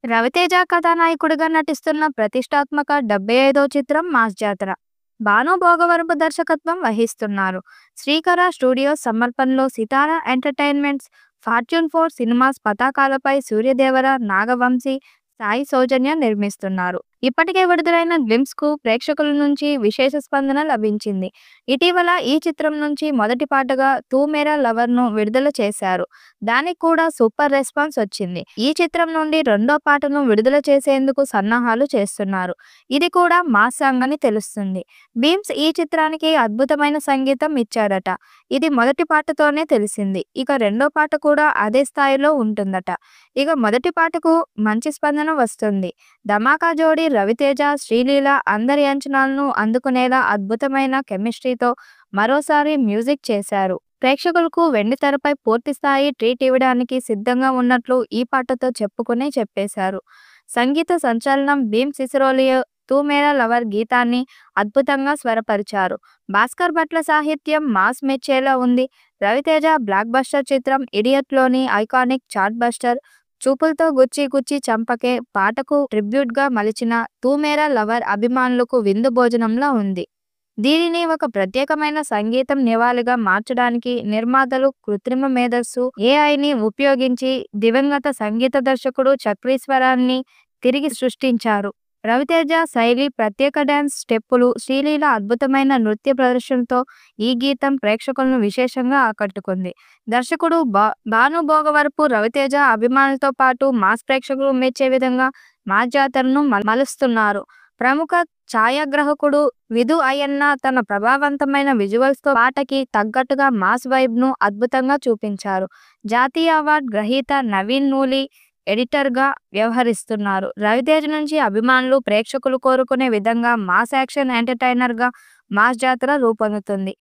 రవితేజ కథానాయకుడిగా నటిస్తున్న ప్రతిష్టాత్మక 75వ చిత్రం 'మాస్ జాతర'. భాను భోగవరపు దర్శకత్వం వహిస్తున్నారు. శ్రీకర స్టూడియోస్ సమర్పణలో సితారా ఎంటర్టైన్మెంట్స్, ఫార్చ్యూన్ 4 సినిమాస్ పతాకాలపై సూర్యదేవర, నాగవంశీ, సాయి సౌజన్య నిర్మిస్తున్నారు. ఇప్పటికే విడుదలైన గ్లింప్స్ కు ప్రేక్షకుల నుంచి విశేష స్పందన లభించింది. ఇటీవల ఈ చిత్రం నుంచి మొదటి పాటగా 'తూ మేరా లవర్' ను విడుదల చేశారు. దానికి కూడా సూపర్ రెస్పాన్స్ వచ్చింది. ఈ చిత్రం నుండి రెండో పాటను విడుదల చేసేందుకు సన్నాహాలు చేస్తున్నారు. ఇది కూడా మాస్ సాంగ్ అని తెలుస్తుంది. భీమ్స్ ఈ చిత్రానికి అద్భుతమైన సంగీతం ఇచ్చాడట. ఇది మొదటి పాటతోనే తెలిసింది. ఇక రెండో పాట కూడా అదే స్థాయిలో ఉంటుందట. ఇక మొదటి పాటకు మంచి స్పందన వస్తుంది. ధమాకా జోడీ రవితేజ, శ్రీలీల అందరి అంచనాలను అందుకునేలా అద్భుతమైన కెమిస్ట్రీతో మరోసారి మ్యూజిక్ చేశారు. ప్రేక్షకులకు వెండితెరపై పూర్తిస్థాయి ట్రీట్ ఇవ్వడానికి సిద్ధంగా ఉన్నట్లు ఈ పాటతో చెప్పేశారు. సంగీత సంచలనం భీమ్ సిసిరోలియో 'తూ మేరా లవర్' గీతాన్ని అద్భుతంగా స్వరపరిచారు. భాస్కర్ భట్ల సాహిత్యం మాస్ మెచ్చేలా ఉంది. రవితేజ బ్లాక్ బస్టర్ చిత్రం 'ఇడియట్'లోని ఐకానిక్ చార్ట్ బస్టర్ 'చూపులతో గుచ్చి గుచ్చి చంపకే' పాటకు ట్రిబ్యూట్గా మలిచిన 'తూ మేరా లవర్' అభిమానులకు విందు భోజనంలా ఉంది. దీనిని ఒక ప్రత్యేకమైన సంగీతం నివాళిగా మార్చడానికి నిర్మాతలు కృత్రిమ మేధస్సు ఏఐని ఉపయోగించి దివంగత సంగీత దర్శకుడు చక్రీశ్వరాన్ని తిరిగి సృష్టించారు. రవితేజ శైలి, ప్రత్యేక డాన్స్ స్టెప్పులు, శ్రీలీల అద్భుతమైన నృత్య ప్రదర్శనతో ఈ గీతం ప్రేక్షకులను విశేషంగా ఆకట్టుకుంది. దర్శకుడు భాను భోగవరపు రవితేజ అభిమానులతో పాటు మాస్ ప్రేక్షకులు మెచ్చే విధంగా మాస్ జాతరను మలుస్తున్నారు. ప్రముఖ ఛాయాగ్రాహకుడు విధు అయ్యన్న తన ప్రభావవంతమైన విజువల్స్తో పాటకి తగ్గట్టుగా మాస్ వైబ్ను అద్భుతంగా చూపించారు. జాతీయ అవార్డు గ్రహీత నవీన్ నూలి ఎడిటర్గా వ్యవహరిస్తున్నారు. రవితేజ నుంచి అభిమానులు, ప్రేక్షకులు కోరుకునే విధంగా మాస్ యాక్షన్ ఎంటర్టైనర్గా మాస్ జాతర రూపొందుతుంది.